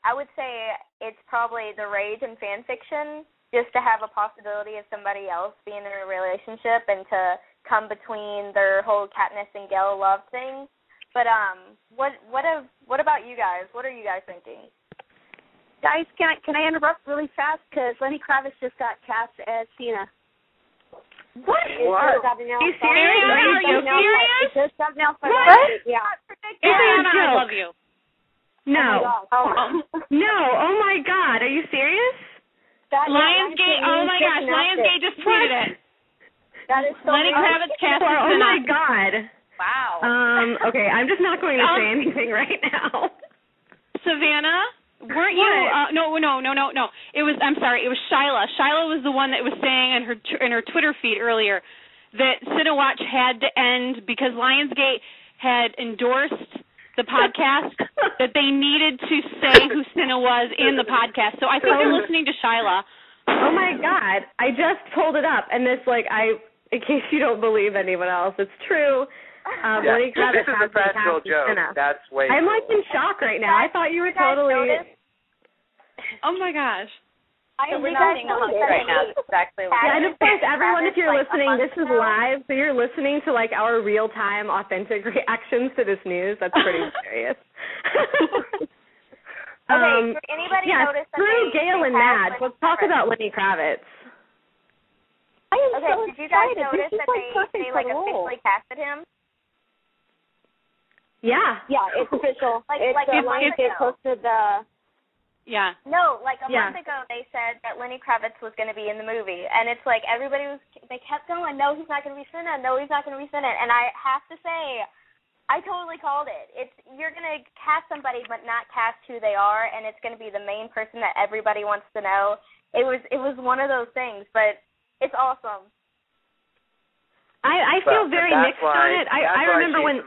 I would say it's probably the rage in fan fiction, just to have a possibility of somebody else being in a relationship and to come between their whole Katniss and Gale love thing. But what about you guys? What are you guys thinking? Guys, can I interrupt really fast? Because Lenny Kravitz just got cast as Cinna. What? Are you serious? Are you serious? It's just something else. What? Yeah. Arianna, I love you. No. Oh No. Oh, my God. Are you serious? Lionsgate. Oh, my gosh. Lionsgate just tweeted it. That is so Lenny Kravitz cast as Oh, Cinna. my God. Wow. Okay, I'm just not going to say anything right now. Savannah? Weren't you? No. It was. I'm sorry. It was Shyla. Shyla was the one that was saying in her Twitter feed earlier that Cinewatch had to end because Lionsgate had endorsed the podcast that they needed to say who Cinna was in the podcast. So I think they're listening to Shyla. Oh my God! I just pulled it up, and this in case you don't believe anyone else, it's true. Lenny Kravitz this is a practical joke. Cinna. That's way. I'm cool. in shock right now. I thought you were totally. Oh my gosh. I am reading right now. Exactly. Yeah, and of course, everyone, if you're listening, this is live, so you're listening to our real-time, authentic reactions to this news. That's pretty serious. Okay. Did anybody notice that screw Gale and Mad. Let's talk about Lenny Kravitz. Did you guys notice that they officially casted him? Yeah. Yeah, it's official. Lionsgate posted the. Yeah. No, a month ago they said that Lenny Kravitz was going to be in the movie, and it's they kept going, no, he's not going to be Cinna, no, he's not going to be Cinna, and I have to say, I totally called it. You're going to cast somebody but not cast who they are, and it's going to be the main person that everybody wants to know. It was one of those things, but it's awesome. I feel very mixed on it. I remember when.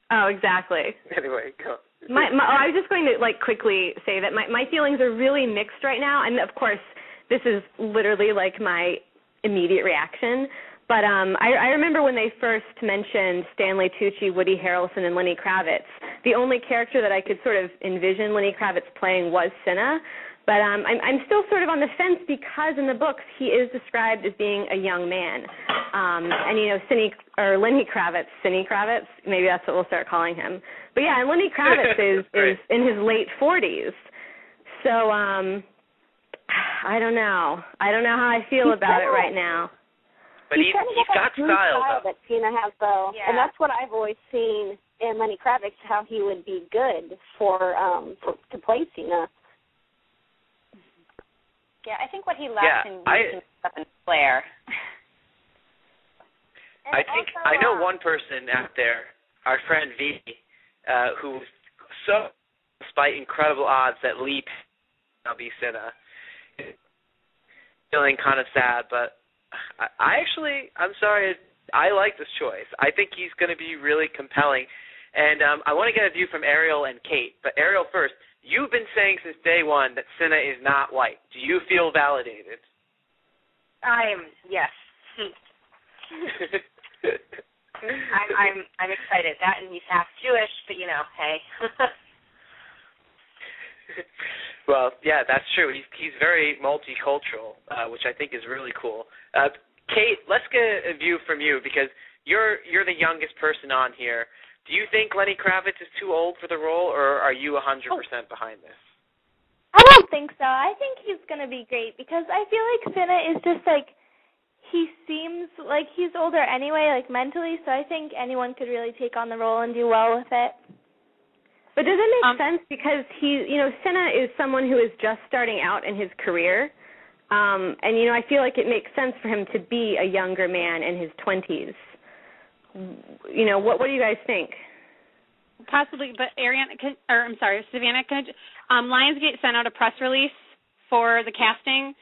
Oh, exactly. Anyway, go. I was just going to quickly say that my feelings are really mixed right now, and of course this is literally my immediate reaction. But I remember when they first mentioned Stanley Tucci, Woody Harrelson, and Lenny Kravitz. The only character that I could sort of envision Lenny Kravitz playing was Cinna. But I'm still sort of on the fence because in the books he is described as being a young man. And, Lenny Kravitz, Cinny Kravitz, maybe that's what we'll start calling him. But, yeah, and Lenny Kravitz is in his late 40s. So I don't know. I don't know how I feel about it right now. But he's got style, though. That Cinna has, though. Yeah. And that's what I've always seen in Lenny Kravitz, how he would be good to play Cinna. Yeah, I think what he lacks in stuff and flair. I know one person out there, our friend V, who's so, despite incredible odds, that Lee will be Cinna. Feeling kind of sad, but I'm sorry, I like this choice. I think he's going to be really compelling. And I want to get a view from Ariel and Kate, but Ariel first. You've been saying since day one that Cinna is not white. Do you feel validated? Yes. I'm excited. That and he's half Jewish, but hey. Well, yeah, that's true. He's very multicultural, which I think is really cool. Kate, let's get a view from you because you're the youngest person on here. Do you think Lenny Kravitz is too old for the role, or are you 100% behind this? I don't think so. I think he's going to be great because I feel like Cinna is just he seems like he's older anyway, mentally, so I think anyone could really take on the role and do well with it. But does it make sense because Cinna is someone who is just starting out in his career, and, I feel like it makes sense for him to be a younger man in his 20s. What do you guys think? Possibly, but Savannah, Lionsgate sent out a press release for the casting.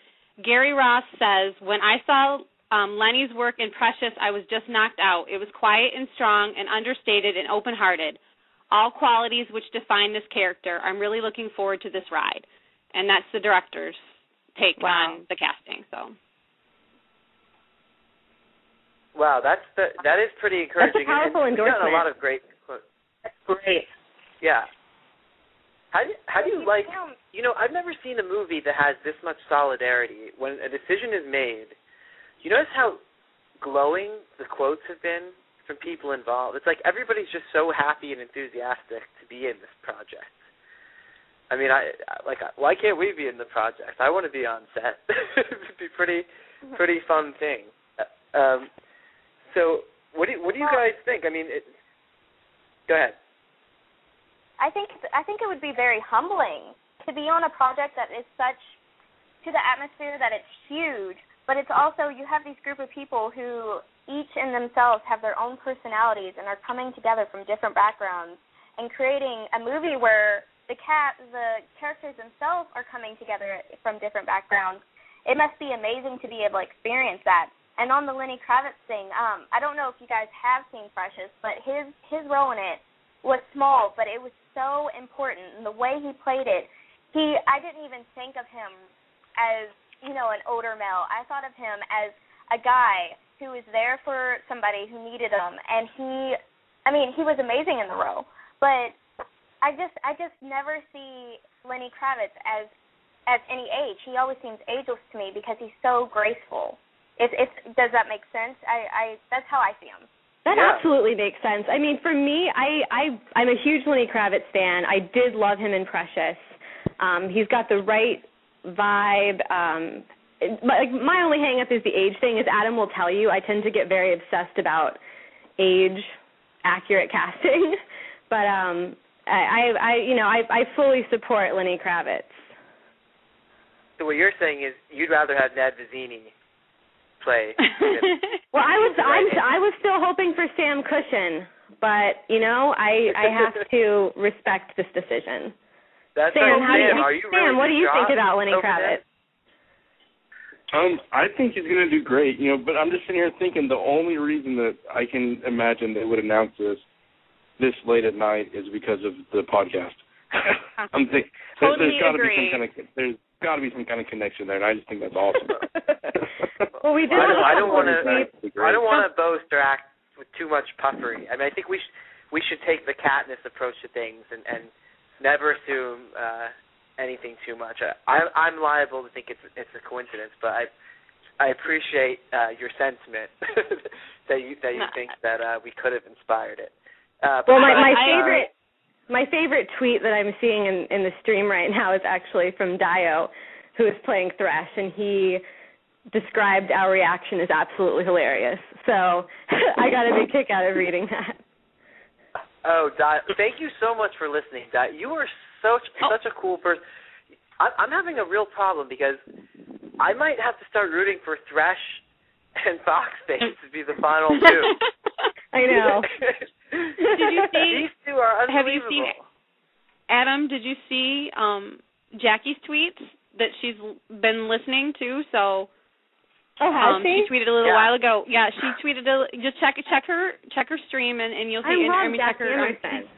Gary Ross says, when I saw Lenny's work in Precious, I was just knocked out. It was quiet and strong and understated and open-hearted. All qualities which define this character. I'm really looking forward to this ride. And that's the director's take on the casting, so. Wow, that is pretty encouraging. That's a powerful endorsement. You've done a lot of great. That's great. Yeah. How do you like, I've never seen a movie that has this much solidarity. When a decision is made, you notice how glowing the quotes have been from people involved? It's like everybody's just so happy and enthusiastic to be in this project. I mean, why can't we be in the project? I want to be on set. It'd be pretty fun thing. So what do you guys think? I mean, go ahead. I think it would be very humbling to be on a project that is such, to the atmosphere that it's huge, but it's also, you have these group of people who each in themselves have their own personalities and are coming together from different backgrounds and creating a movie where the characters themselves are coming together from different backgrounds. It must be amazing to be able to experience that. And on the Lenny Kravitz thing, I don't know if you guys have seen Precious, but his role in it was small, but it was so important. And the way he played it, I didn't even think of him as, an older male. I thought of him as a guy who was there for somebody who needed him. And he was amazing in the role. But I just never see Lenny Kravitz as any age. He always seems ageless to me because he's so graceful. Does that make sense? That's how I see him. That absolutely makes sense. I mean, for me, I'm a huge Lenny Kravitz fan. I did love him in Precious. He's got the right vibe. My only hang-up is the age thing. As Adam will tell you, I tend to get very obsessed about age-accurate casting. But I fully support Lenny Kravitz. So what you're saying is you'd rather have Ned Vizzini play. Well, I was still hoping for Sam Cushion, but I have to respect this decision. That's Sam, Sam, what do you think about Lenny Kravitz? I think he's going to do great, but I'm just sitting here thinking the only reason that I can imagine they would announce this late at night is because of the podcast. I'm thinking totally there's got to be some kind of connection there, and I just think that's awesome. Well, we did. I don't want to boast or act with too much puffery. I mean, I think we should take the Katniss approach to things and never assume anything too much. I'm liable to think it's a coincidence, but I appreciate your sentiment that you think that we could have inspired it. Well, my favorite tweet that I'm seeing in the stream right now is actually from Dio, who is playing Thresh, and he described our reaction as absolutely hilarious. So I got a big kick out of reading that. Oh, Dio, thank you so much for listening, Dio. You are such a cool person. I'm having a real problem because I might have to start rooting for Thresh and Foxface to be the final two. I know. Did you see? These two are unbelievable. Have you seen Adam? Did you see Jackie's tweets that she's been listening to? So, she tweeted a little while ago. Yeah, she tweeted. Just check her stream, and you'll see. I love Jackie Emerson.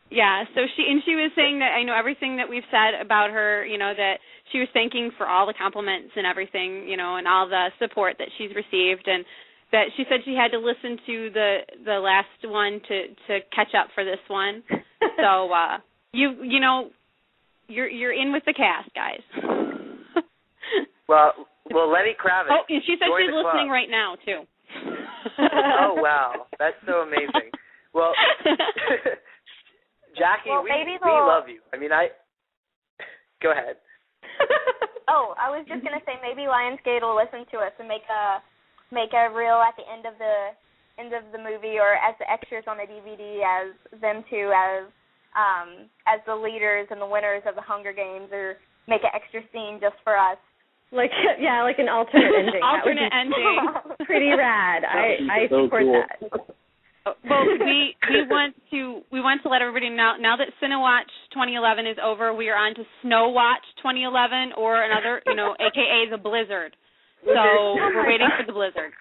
Yeah, so she was saying that I know everything that we've said about her. That she was thanking for all the compliments and everything. And all the support that she's received, and that she said she had to listen to the last one to catch up for this one. So you're in with the cast, guys. Well, Lenny Kravitz. Oh, and she said she's listening right now too. Oh wow, that's so amazing. Well, Jackie, we love you. I mean, go ahead. Oh, I was just gonna say maybe Lionsgate will listen to us and make a reel at the end of the movie or as the extras on the DVD as them two as the leaders and the winners of the Hunger Games, or make an extra scene just for us. Like an alternate ending. Alternate ending. Pretty rad. I support that. Well, we want to let everybody know now that Cinna Watch 2011 is over. We are on to Snow Watch 2011, or another, AKA the Blizzard. So we're waiting for the blizzard.